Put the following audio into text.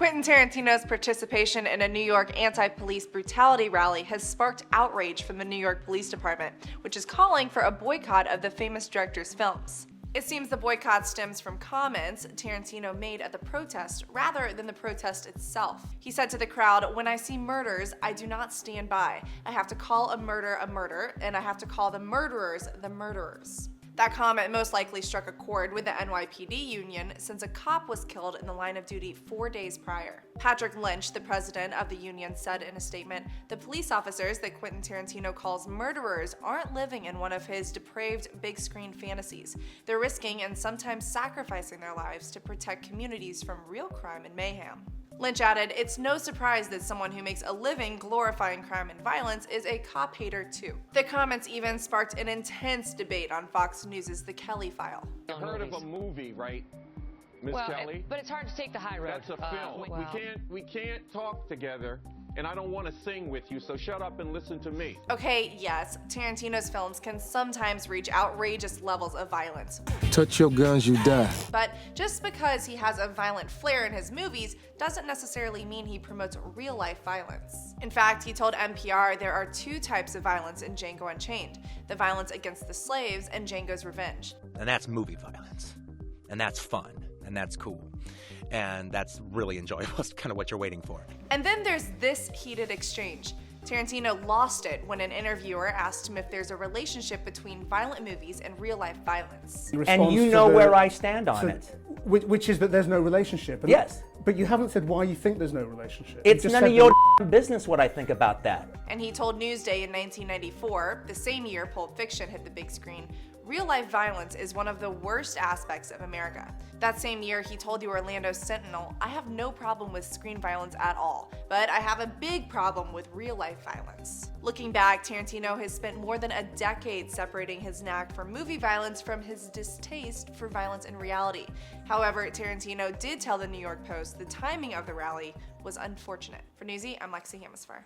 Quentin Tarantino's participation in a New York anti-police brutality rally has sparked outrage from the New York Police Department, which is calling for a boycott of the famous director's films. It seems the boycott stems from comments Tarantino made at the protest rather than the protest itself. He said to the crowd, "When I see murders, I do not stand by. I have to call a murder, and I have to call the murderers the murderers." That comment most likely struck a chord with the NYPD union since a cop was killed in the line of duty 4 days prior. Patrick Lynch, the president of the union, said in a statement, "The police officers that Quentin Tarantino calls murderers aren't living in one of his depraved big screen fantasies. They're risking and sometimes sacrificing their lives to protect communities from real crime and mayhem." Lynch added, "It's no surprise that someone who makes a living glorifying crime and violence is a cop hater too." The comments even sparked an intense debate on Fox News' The Kelly File. I've heard of a movie, right, Miss Kelly? But it's hard to take the high road. That's a film. We can't talk together, and I don't want to sing with you, so shut up and listen to me. Okay, yes, Tarantino's films can sometimes reach outrageous levels of violence. Touch your guns, you die. But just because he has a violent flair in his movies doesn't necessarily mean he promotes real-life violence. In fact, he told NPR there are two types of violence in Django Unchained: the violence against the slaves and Django's revenge. And that's movie violence. And that's fun. And that's cool. And that's really enjoyable. It's kind of what you're waiting for. And then there's this heated exchange. Tarantino lost it when an interviewer asked him if there's a relationship between violent movies and real-life violence. And you know where I stand on it. Which is that there's no relationship. Yes. But you haven't said why you think there's no relationship. It's none of your business what I think about that. And he told Newsday in 1994, the same year Pulp Fiction hit the big screen, "Real-life violence is one of the worst aspects of America." That same year, he told the Orlando Sentinel, "I have no problem with screen violence at all, but I have a big problem with real-life violence." Looking back, Tarantino has spent more than a decade separating his knack for movie violence from his distaste for violence in reality. However, Tarantino did tell the New York Post the timing of the rally was unfortunate. For Newsy, I'm Lexi Hamasfar.